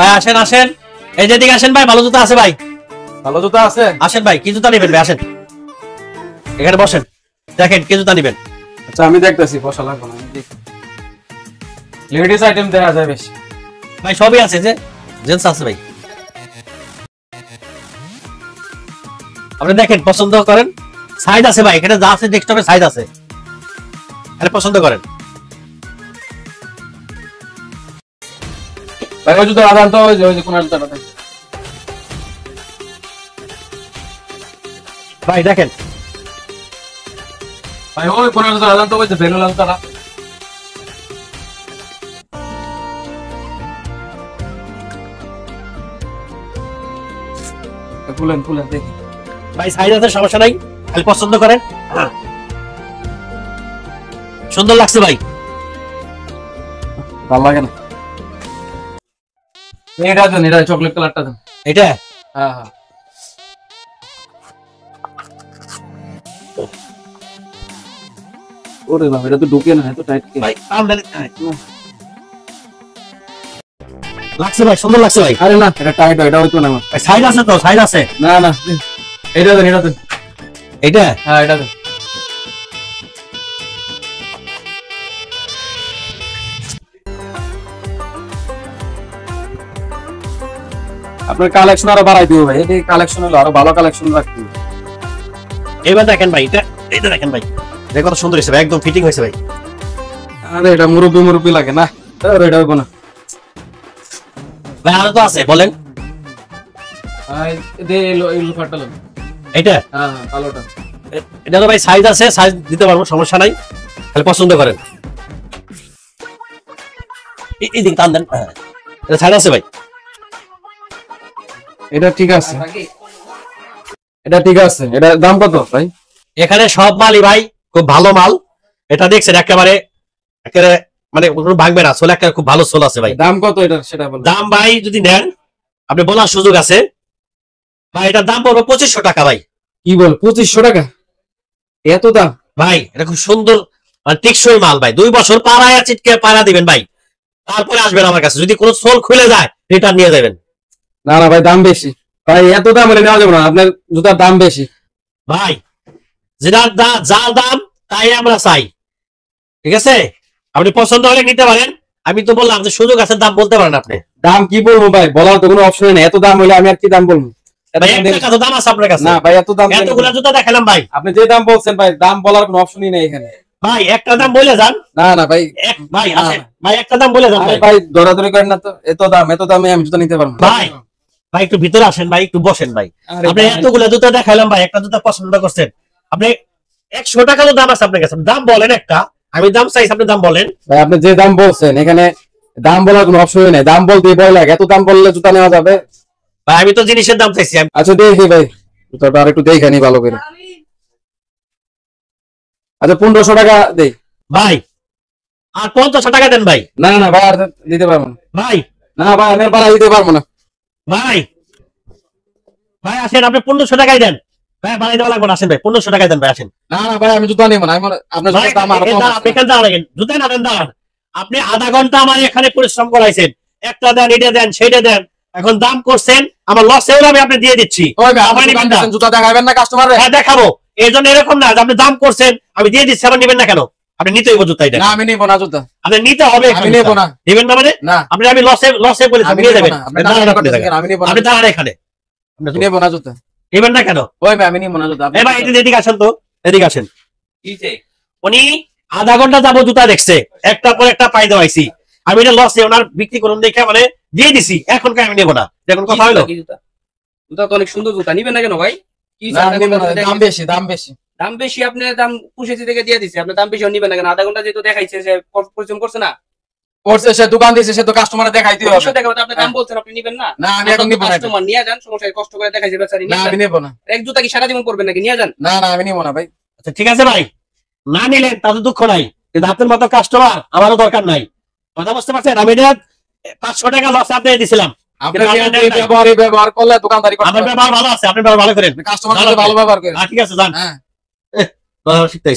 ভাই আসেন আসেন, এই যেদিকে আসেন ভাই, ভালো জুতা আছে ভাই, ভালো জুতা আছে। আসেন ভাই, কি জুতা নেবেন ভাই, আসেন এখানে বসেন, দেখেন কি জুতা নেবেন। আচ্ছা আমি দেখতেছি, বসা লাগবে না, লেডিস আইটেম দেখা যায় বেশি ভাই, সবই আছে, যে জেন্টস আছে ভাই, আপনি দেখেন পছন্দ করেন, সাইজ আছে ভাই, এখানে যা আছে ডেস্কটপে সাইজ আছে, আরে পছন্দ করেন ভাই। ওই জুতা আদান তো, ওই যে কোন জুতাটা দেখ ভাই, দেখেন ভাই, ওই কোন জুতা আদান তো, ওই যে ভেলোলা জুতাটা। খুলেন খুলেন দেখি ভাই, সাইজ আছে, সমস্যা নাই, খালি পছন্দ করেন। সুন্দর লাগছে ভাই, ভালো লাগে না? এটা দেন, এটা চকলেট কালারটা দেন। এটা হ্যাঁ হ্যাঁ, ওরে বাবা, এটা তো ঢুকে না, এত টাইট কে ভাই, লাগছে ভাই, সুন্দর লাগছে ভাই। আরে না, এটা টাইট হয়, এটা হইতো না আমার। ভাই সাইজ আছে তো, সাইজ আছে। না না, এটা দেন, এটা দেন। এটা হ্যাঁ, এটা দেন। আপনার কালেকশন আরো বাড়াই দিব ভাই, এই কালেকশন হলো আরো ভালো কালেকশন রাখতে। এবার দেখেন ভাই, এটা দেখেন ভাই, দেখো কত সুন্দর হয়েছে ভাই, একদম ফিটিং হয়েছে ভাই। আরে এটা মুরব্বি মুরব্বি লাগে না, আরে এটা হইবো না ভাই, আরো তো আছে, বলেন। ভাই দে, এই লোফারটা লন। এটা হ্যাঁ হ্যাঁ, ভালোটা। এটা তো ভাই সাইজ আছে, সাইজ দিতে পারবো, সমস্যা নাই, খালি পছন্দ করেন। এই দিক টান দেন, হ্যাঁ এটা সাইজ আছে ভাই। এটা ঠিক আছে, এটা ঠিক আছে। এটা দাম কত ভাই? এখানে সব মালই ভাই খুব ভালো মাল, এটা দেখছেন একেবারে একেবারে মানে কোনো ভাঙবে না, সোল একটা খুব ভালো সোল আছে ভাই। দাম কত এটা সেটা বলেন। দাম ভাই যদি নেন, আপনি বলার সুযোগ আছে ভাই, এটার দাম পড়বে 2500 টাকা ভাই। কি বল, 2500 টাকা? এত দাম? ভাই এটা খুব সুন্দর মানে টেকসই মাল ভাই, 2 বছর পাড়ায় চিটকে পাড়া দিবেন ভাই, তারপরে আসবেন আমার কাছে, যদি কোনো সোল খুলে যায় রিটার্ন নিয়ে যাবেন। না না ভাই, দাম বেশি ভাই, এত দাম হলে নেওয়া যাবে না, আপনার জুতার দাম বেশি ভাই। যেটার যা দাম তাই আমরা চাই, ঠিক আছে? আপনি পছন্দ হলে নিতে পারেন, আমি তো বললাম যে সুযোগ আছে, দাম বলতে পারেন আপনি। দাম কি বলবো ভাই, বলার তো কোনো অপশন নেই, এত দাম হলে আমি আর কি দাম বলবো? ভাই এক টাকা তো দাম আছে আপনার কাছে না ভাই, এত দাম এতগুলা জুতা দেখালাম ভাই, আপনি যে দাম বলছেন ভাই, দাম বলার কোনো অপশনই নেই এখানে। ভাই একটা দাম বলে যান। না না ভাই, ভাই আসেন ভাই, একটা দাম বলে যান ভাই। ভাই দৌড়াদৌড়ি করেন না তো, এত দামে আমি জুতা নিতে পারবো না। ভাই ভাই একটু ভিতরে আসেন ভাই, একটু বসেন ভাই। আরে আপনি ভাই, এতগুলা জুতা দেখাইলাম ভাই, একটা জুতা পছন্দ করছেন আপনি, 100 টাকা তো দাম আছে আপনার কাছে, দাম বলেন একটা, আমি দাম চাইছি, আপনি দাম বলেন। ভাই আপনি যে দাম বলছেন এখানে দাম বলার কোনো অপশনই নেই, দাম বলতেই ভয় লাগে, এত দাম বললে জুতা নেওয়া যাবে? ভাই আমি তো জিনিসের দাম চাইছি। আচ্ছা দেখি ভাই, জুতাটা আর একটু দেখে নি ভালো করে। আচ্ছা 1500 টাকা দেই ভাই আর 50 টাকা দেন ভাই। না না ভাই, আর দিতে পারবো না। ভাই না ভাই, আমি আর বাড়া দিতে পারবো না। ভাই ভাই আসেন, আপনি 1500 টাকাই দেন ভাই, বাড়াই দেওয়া লাগবে না, আসেন ভাই 1500 টাকাই দেন ভাই, আসেন। না না ভাই, আমি জুতা নেবো না, আপনার ভাই, জুতার দাম আরো কম আছে। আপনি কেন দাঁড়াবেন, জুতা না দেন দাঁড়ান, আপনি আধা ঘন্টা আমার এখানে পরিশ্রম করাইছেন, একটা দেন, এটা দেন, সেটা দেন, এখন দাম করছেন আমার লসেও আমি দিয়ে দিচ্ছি। ওই ভাই, আবার আপনি নিবেন না? জুতা দেখাবেন না কাস্টমারে? হ্যাঁ দেখাবো, এই জন্য এরকম না যে আপনি দাম করছেন আমি দিয়ে দিচ্ছি, আবার নিবেন না কেন? আপনি নিতে হইব জুতা, এটা না আমি নিবো না জুতা, আপনি নিতে হবে, আমি নেবো না। নিবেন না মানে? না আপনি আমি লসে বলেছি, আমি নিয়ে নেবো যাবেন, না, আপনি টাকা করতেছেন, আমি নেবো না। আপনি দাঁড়ান এখানে, আমি নেবো না জুতা। নিবেন না কেন? ওই ভাই, আমি নিবো না জুতা। ভাই এদিকে আসেন তো, এদিকে আসেন। উনি আধা ঘন্টা যাবো জুতা দেখছে, একটা পর একটা পাই দেওয়াইছি, আমি এটা লসে ওনার বিক্রি করুন দেখে মানে দিয়ে দিছি, এখন আমি নেবো না, দেখুন কথা হলো। জুতা তো অনেক সুন্দর, জুতা নিবেন না কেন ভাই? কি না, আমি নিবো না, দাম বেশি, দাম বেশি। দাম বেশি, আপনি দাম 25 থেকে দিয়ে দিচ্ছে, আপনি দাম বেশি নিবেন না কেন? আধা ঘন্টা যেহেতু দেখাইছে, যে পরিশ্রম করছে না, করছে সে, দোকান দিয়েছে সে, তো কাস্টমারে দেখাইতে হবে। অবশ্যই দেখাবো, আপনি দাম বলছেন, আপনি নিবেন না? না আমি এখন নিবো না। কাস্টমার নিয়ে যান, সমস্যা নেই, কষ্ট করে দেখাইছে বেচারি, না নিয়ে আমি যান। নেবো না। এক জুতা কি সারা জীবন পরবেন নাকি? নিয়ে যান। না না আমি নিবো না ভাই। আচ্ছা ঠিক আছে ভাই, না নিলেন তাতে দুঃখ নাই, কিন্তু আপনার মতো কাস্টমার আমারও দরকার নাই, কথা বুঝতে পারছেন? আমি এটা 500 টাকা লস আপনি দিয়েছিলাম, আপনার ব্যবহার করলে দোকানদারি করতে আমার হবে। ব্যবহার ভালো আছে, আপনি ব্যবহার ভালো করেন, কাস্টমার ভালো ব্যবহার করেন। ঠিক আছে যান। হ্যাঁ, শিখতে